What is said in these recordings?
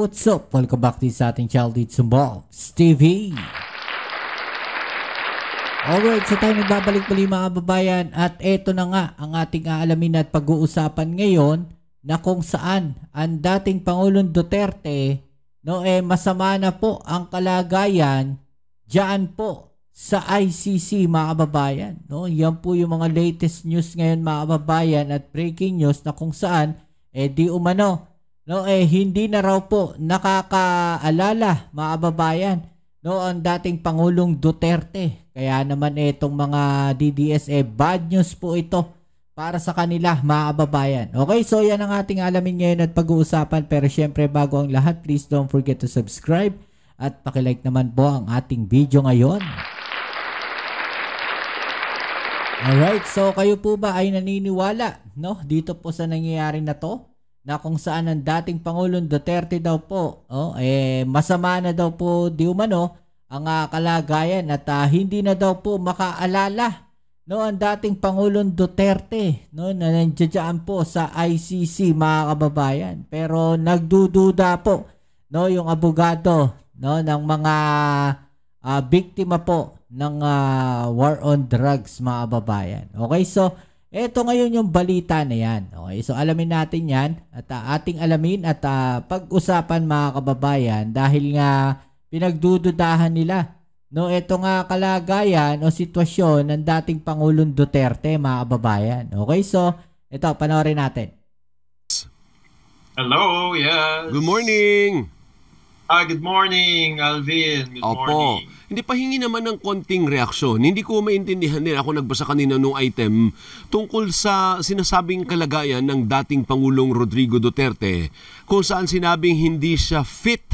what's up? Welcome back din sa ating Child Eats Balls TV. Alright, so tayo nagbabalik muli mga kababayan at eto na nga ang ating aalamin at pag-uusapan ngayon na kung saan ang dating Pangulong Duterte masama na po ang kalagayan diyan po sa ICC mga kababayan. Yan po yung mga latest news ngayon mga kababayan at breaking news na kung saan di umano hindi na raw po nakakaalala mga kababayan ang dating Pangulong Duterte. Kaya naman itong mga DDS bad news po ito para sa kanila mga kababayan. Okay, so yan ang ating alamin ngayon at pag-uusapan. Pero syempre bago ang lahat, please don't forget to subscribe at pakilike naman po ang ating video ngayon. Alright, so kayo po ba ay naniniwala dito po sa nangyayari na to? Na kung saan ang dating Pangulong Duterte daw po masama na daw po di umano ang kalagayan at hindi na daw po makaalala ang dating Pangulong Duterte na nandiyan po sa ICC mga kababayan. Pero nagdududa po yung abogado ng mga biktima po ng war on drugs mga kababayan. Okay, so eto ngayon yung balita na yan. Okay, so alamin natin yan at ating alamin at pag-usapan mga kababayan dahil nga pinagdududahan nila eto nga kalagayan o sitwasyon ng dating Pangulong Duterte mga kababayan. Okay, so eto panoorin natin. Hello, yes. Good morning. Good morning, Alvin. Good Opo. morning. Hindi pahingi naman ng konting reaksyon. Hindi ko maintindihan din. Ako nagbasa kanina nung item tungkol sa sinasabing kalagayan ng dating Pangulong Rodrigo Duterte kung saan sinabing hindi siya fit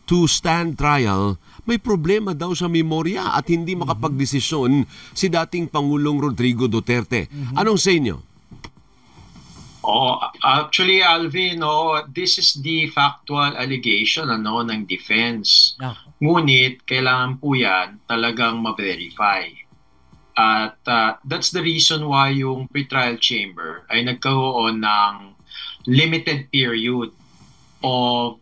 to stand trial. May problema daw sa memorya at hindi makapagdesisyon si dating Pangulong Rodrigo Duterte. Anong sa inyo? Actually, Alvin, this is the factual allegation ng defense. Ngunit, kailangan po yan talagang ma-verify. At that's the reason why yung pretrial chamber ay nagkaroon ng limited period of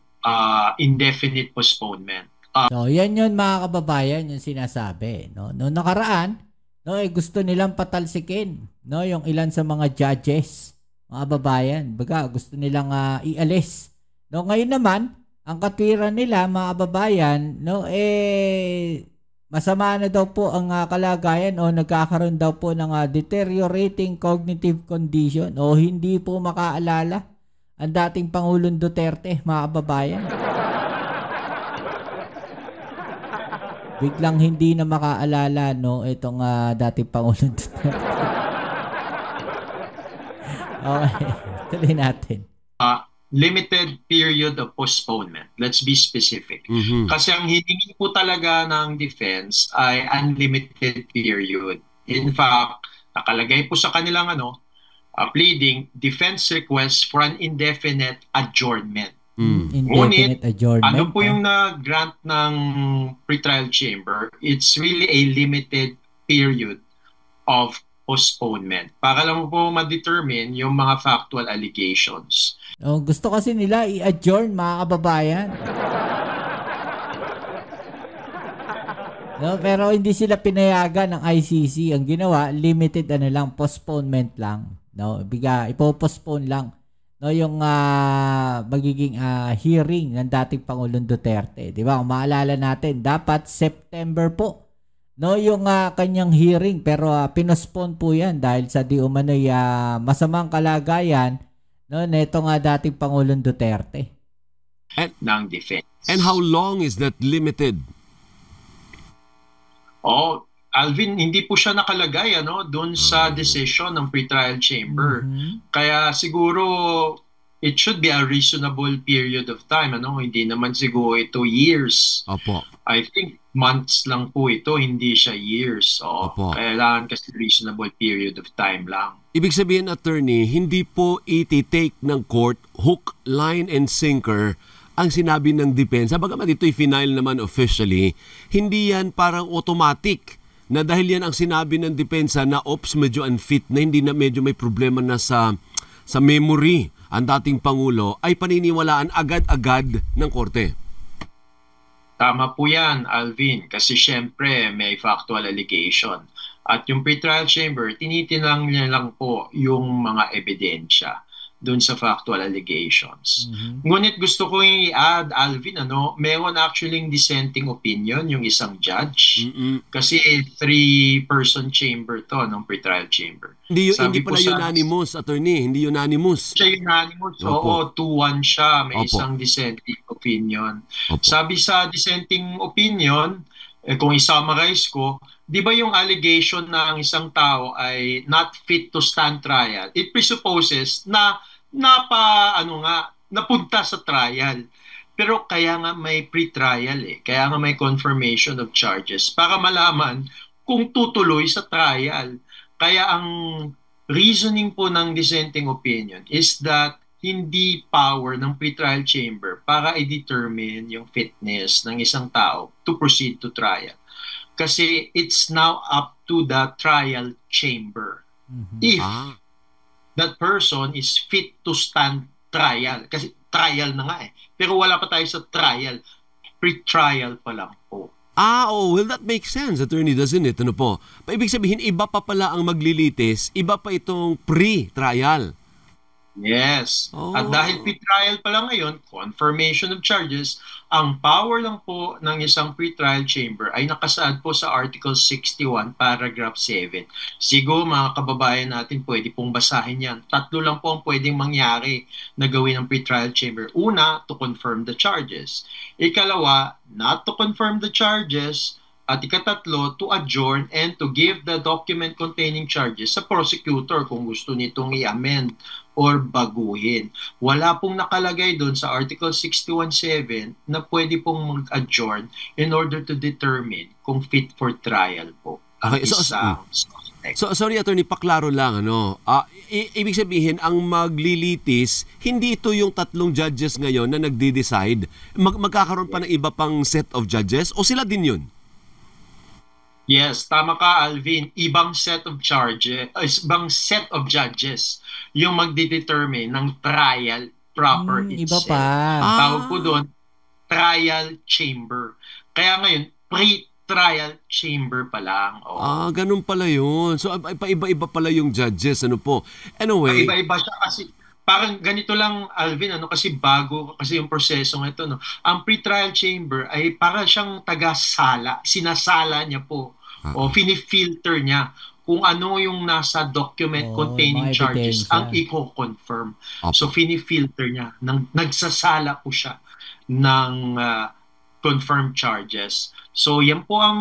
indefinite postponement. So, yan yun mga kababayan yung sinasabi. Noong nakaraan, gusto nilang patalsikin yung ilan sa mga judges. Mga kababayan, baga gusto nilang ialis. Ngayon naman, ang katwiran nila mga kababayan, masama na daw po ang kalagayan o nagkakaroon daw po ng deteriorating cognitive condition o hindi po makaalala ang dating Pangulong Duterte mga kababayan. Biglang hindi na makaalala itong dating Pangulong Duterte. Okay, tuloy natin. Limited period of postponement. Let's be specific. Kasi ang hiningi po talaga ng defense ay unlimited period. In fact, nakalagay po sa kanilang pleading, defense request for an indefinite adjournment. Indefinite adjournment. Ano po yung na-grant ng pretrial chamber? It's really a limited period of postponement. Para lang po ma-determine yung mga factual allegations. Gusto kasi nila i-adjourn mga kababayan. Pero hindi sila pinayagan ng ICC. Ang ginawa, limited postponement lang. Ipo-postpone lang yung magiging hearing ng dating Pangulong Duterte. Di ba? Kung maalala natin, dapat September po yung kanyang hearing, pero pinospone po yan dahil sa di umano'y masamang kalagayan neto dating Pangulong Duterte. Ng defense. And how long is that limited? Alvin, hindi po siya nakalagay doon sa decision ng pretrial chamber. Kaya siguro it should be a reasonable period of time. Hindi naman siguro ito years. Opo. I think months lang po ito, hindi siya years. Kailangan kasi reasonable period of time lang. Ibig sabihin, attorney, hindi po iti-take ng court hook, line, and sinker ang sinabi ng depensa. Bagamat ito'y final naman officially, hindi yan parang automatic na dahil yan ang sinabi ng depensa na medyo unfit na, hindi na medyo may problema na sa sa memory ang dating Pangulo ay paniniwalaan agad-agad ng korte. Tama po yan, Alvin, kasi syempre may factual allegation. At yung pretrial chamber, tinitinang niya lang po yung mga ebidensya dun sa factual allegations. Ngunit gusto ko i-add, Alvin, meron actually dissenting opinion yung isang judge. Kasi 3-person chamber to, ng pretrial chamber. Hindi pala unanimous, attorney. Hindi unanimous. Siya unanimous. Oo, 2-1 siya. May isang dissenting opinion. Sabi sa dissenting opinion, kung i-summarize ko, di ba yung allegation na ang isang tao ay not fit to stand trial, it presupposes na napunta sa trial. Pero kaya nga may pre-trial kaya nga may confirmation of charges para malaman kung tutuloy sa trial. Kaya ang reasoning po ng dissenting opinion is that hindi power ng pre-trial chamber para i-determine yung fitness ng isang tao to proceed to trial. Kasi it's now up to the trial chamber. If that person is fit to stand trial. Kasi trial na nga Pero wala pa tayo sa trial. Pre-trial pa lang po. Well, that makes sense, attorney, doesn't it? Ano po? Ibig sabihin, iba pa pala ang maglilitis, iba pa itong pre-trial. Yes. At dahil pre-trial pa lang ngayon, confirmation of charges, ang power lang po ng isang pre-trial chamber ay nakasaad po sa Article 61, Paragraph 7. Siguro mga kababayan natin pwede pong basahin yan. 3 lang po ang pwedeng mangyari na gawin ng pre-trial chamber. Una, to confirm the charges. Ikalawa, not to confirm the charges. At ikatatlo, to adjourn and to give the document containing charges sa prosecutor kung gusto nitong i-amend or baguhin. Wala pong nakalagay doon sa Article 61.7 na pwede pong mag-adjourn in order to determine kung fit for trial po. Okay, so sorry, attorney, paklaro lang. Ibig sabihin, ang maglilitis, hindi ito yung 3 judges ngayon na nagde-decide. Magkakaroon pa ng iba pang set of judges o sila din yun? Yes, tama ka, Alvin. Ibang set of judges yung magdedetermine ng trial proper itself. Iba pa. Tawag po doon, trial chamber. Kaya ngayon, pre-trial chamber pa lang. Ganun pala yun. So, iba-iba pala yung judges. Ano po? Anyway. Iba-iba siya kasi parang ganito lang, Alvin, kasi bago kasi yung proseso ng ito. Ang pre-trial chamber ay para siyang taga-sala. Sinasala niya po. O fini-filter niya kung ano yung nasa document containing charges ang i-confirm. So fini-filter niya, nagsasala po siya ng confirmed charges. So yan po ang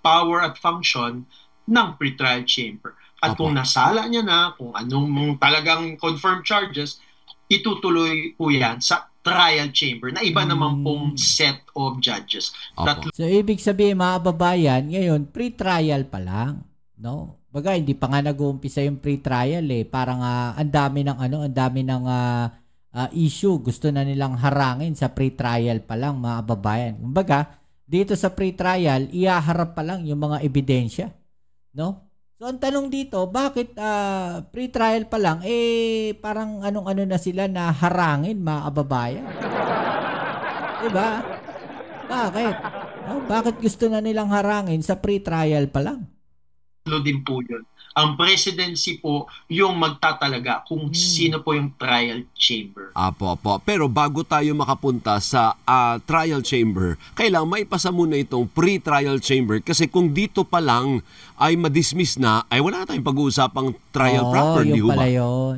power at function ng pre-trial chamber. At kung nasala niya na, kung anong talagang confirmed charges, itutuloy po yan sa trial chamber na iba naman pong set of judges. So ibig sabihin, mga babayan, ngayon pre-trial pa lang, no? Baga hindi pa nga nag-uumpisa yung pre-trial Parang ang dami ng issue gusto na nilang harangin sa pre-trial pa lang, mga babayan. Kumbaga, dito sa pre-trial, ihaharap pa lang yung mga ebidensya, no? So ang tanong dito, bakit pre-trial pa lang parang anong-ano na sila na harangin, mga kababayan? Diba? Bakit? Bakit gusto na nilang harangin sa pre-trial pa lang? Din po yun. Ang presidency po yung magtatalaga kung sino po yung trial chamber. Apo. Pero bago tayo makapunta sa trial chamber, kailangan maipasa muna itong pre-trial chamber kasi kung dito pa lang ay madismiss na, ay wala na tayong pag-uusapang trial proper. Yung pala yun.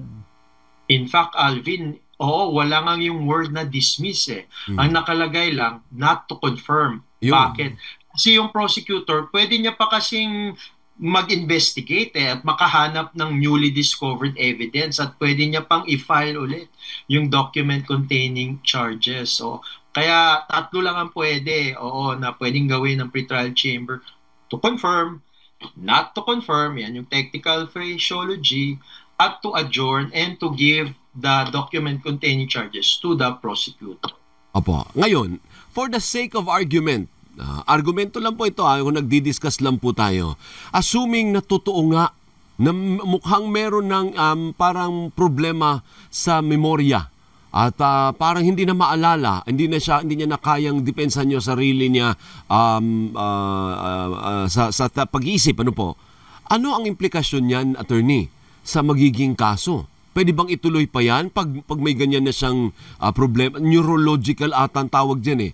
In fact, Alvin, wala nga yung word na dismiss Ang nakalagay lang, not to confirm. Bakit? Kasi yung prosecutor, pwede niya pa kasing mag-investigate at makahanap ng newly discovered evidence at pwede niya pang i-file ulit yung document containing charges. So, kaya 3 lang ang pwede, na pwedeng gawin ng pre-trial chamber: to confirm, not to confirm, yan yung technical phraseology, at to adjourn and to give the document containing charges to the prosecutor. Ngayon, for the sake of argument, argumento lang po ito kung nagdi-discuss lang po tayo. Assuming na totoo nga na mukhang meron ng parang problema sa memorya at parang hindi na maalala, hindi niya na kayang depensahan yung sarili niya sa pag-iisip. Ano po? Ano ang implikasyon niyan, attorney, sa magiging kaso? Pwede bang ituloy pa yan pag may ganyan na siyang problema? Neurological atang tawag dyan eh.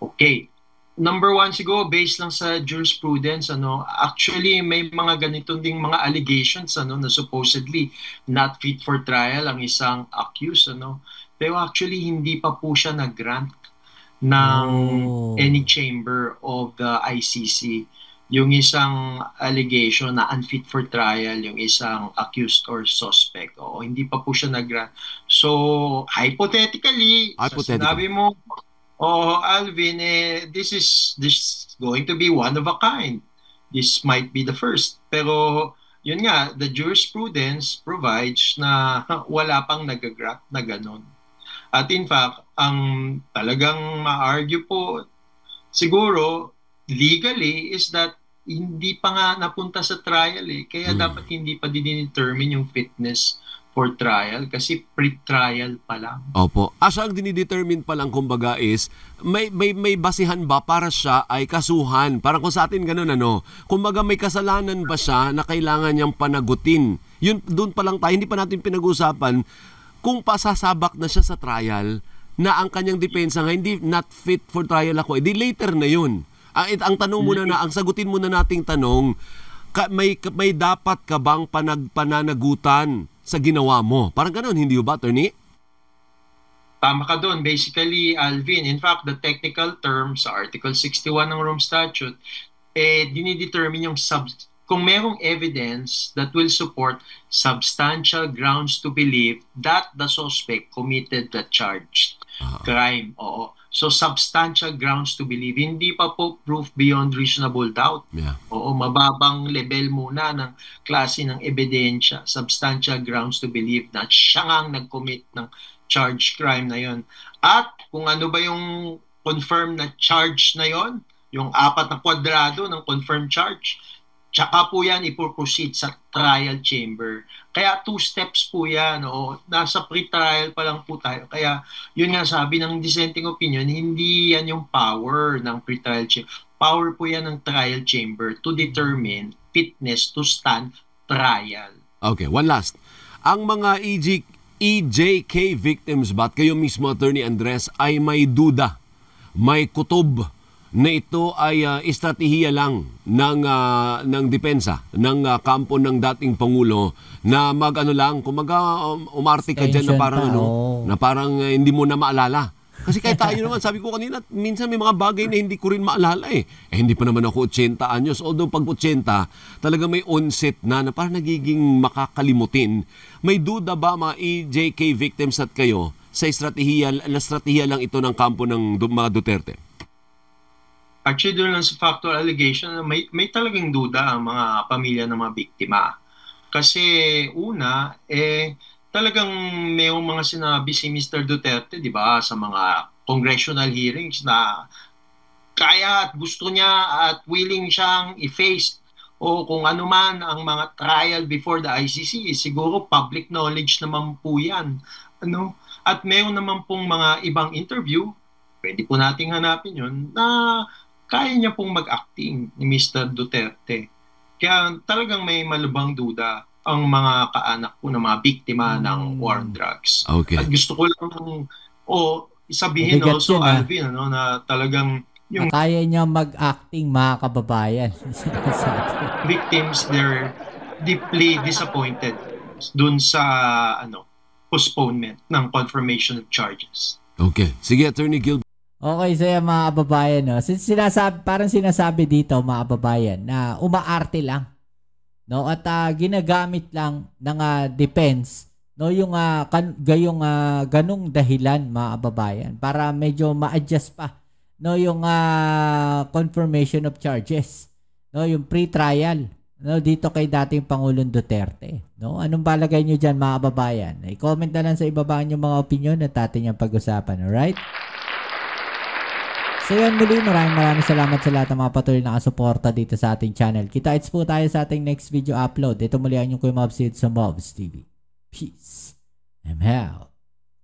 Okay. Number one, siguro, based lang sa jurisprudence, actually, may mga ganito ding mga allegations, na supposedly not fit for trial ang isang accused, Pero actually, hindi pa po siya nag-grant ng any chamber of the ICC. Yung isang allegation na unfit for trial, yung isang accused or suspect. Hindi pa po siya nag-grant. So, hypothetically, sinabi mo, Alvin, this is going to be one of a kind. This might be the first. Pero, yun nga, the jurisprudence provides na wala pang nag-grant na ganun. At in fact, ang talagang ma-argue po, siguro, legally, is that hindi pa nga napunta sa trial eh. Kaya dapat hindi pa din-determine yung fitness for trial kasi pre-trial pa lang. Opo. Ang dinidetermine pa lang kumbaga is may basihan ba para siya ay kasuhan? Parang kung sa atin ganun kumbaga may kasalanan ba siya na kailangan niyang panagutin? Yun doon pa lang tayo, hindi pa natin pinag-usapan kung pasasabak na siya sa trial na ang kanyang depensa nga hindi not fit for trial ako. Di later na yun. Ang tanong muna ang sagutin muna nating tanong, may dapat ka bang pananagutan sa ginawa mo? Parang gano'n, hindi ba, attorney? Tama ka doon. Basically, Alvin, in fact, the technical term sa Article 61 ng Rome Statute, dinidetermine yung kung merong evidence that will support substantial grounds to believe that the suspect committed the charged crime. Oo. So, substantial grounds to believe. Hindi pa po proof beyond reasonable doubt. Yeah. Mababang level muna ng klase ng ebidensya. Substantial grounds to believe na siya nga nag-commit ng charged crime na yon. At kung ano ba yung confirmed na charge na yon, yung 4 na kwadrado ng confirmed charge, tsaka po yan ipoproceed sa trial chamber. Kaya 2 steps po yan. Nasa pre-trial pa lang po tayo. Kaya yun nga sabi ng dissenting opinion, hindi yan yung power ng pre-trial chamber. Power po yan ng trial chamber to determine fitness to stand trial. Okay, one last. Ang mga EJK victims ba at kayo mismo, Attorney Andres, ay may duda, may kutob na ito ay estratehiya lang ng depensa ng kampo ng dating Pangulo na umarte ka dyan na parang na parang hindi mo na maalala. Kasi kahit tayo naman, sabi ko kanina, minsan may mga bagay na hindi ko rin maalala eh. Hindi pa naman ako 80 anyos. Although pag 80, talaga may onset na parang nagiging makakalimutin. May duda ba mga EJK victims at kayo sa estratehiya lang ito ng kampo ng mga Duterte? Actually, doon lang sa factual allegation, may talagang duda ang mga pamilya ng mga biktima. Kasi una, talagang mayong mga sinabi si Mr. Duterte, di ba, sa mga congressional hearings na kaya at gusto niya at willing siyang i-face o kung ano man ang mga trial before the ICC, siguro public knowledge naman po yan. At mayroon naman pong mga ibang interview, pwede po nating hanapin yun, na kaya niya pong mag-acting ni Mr. Duterte. Kaya talagang may malubhang duda ang mga kaanak po ng mga biktima ng war on drugs. Okay. At gusto ko lang sabihin also, Alvin, na talagang yung kaya niya mag-acting, mga kababayan. victims, they're deeply disappointed dun sa postponement ng confirmation of charges. Okay. Sige, Attorney Gilbert. Okay, so yan, mga kababayan, parang sinasabi dito, mga kababayan, na umaarte lang, at ginagamit lang ng defense, yung ganong dahilan, mga kababayan, para medyo ma-adjust pa, yung confirmation of charges, yung pre-trial, dito kay dating Pangulong Duterte. Anong balagay nyo dyan, mga kababayan? I-comment na lang sa ibaba nyo mga opinion at atin yung pag-usapan, alright? So yan muli, maraming salamat sa lahat ng mga patuloy na kasuporta dito sa ating channel. Kita-its po tayo sa ating next video upload. Ito muli ang inyong Kuya Mobs dito sa Mobs TV. Peace. I'm out.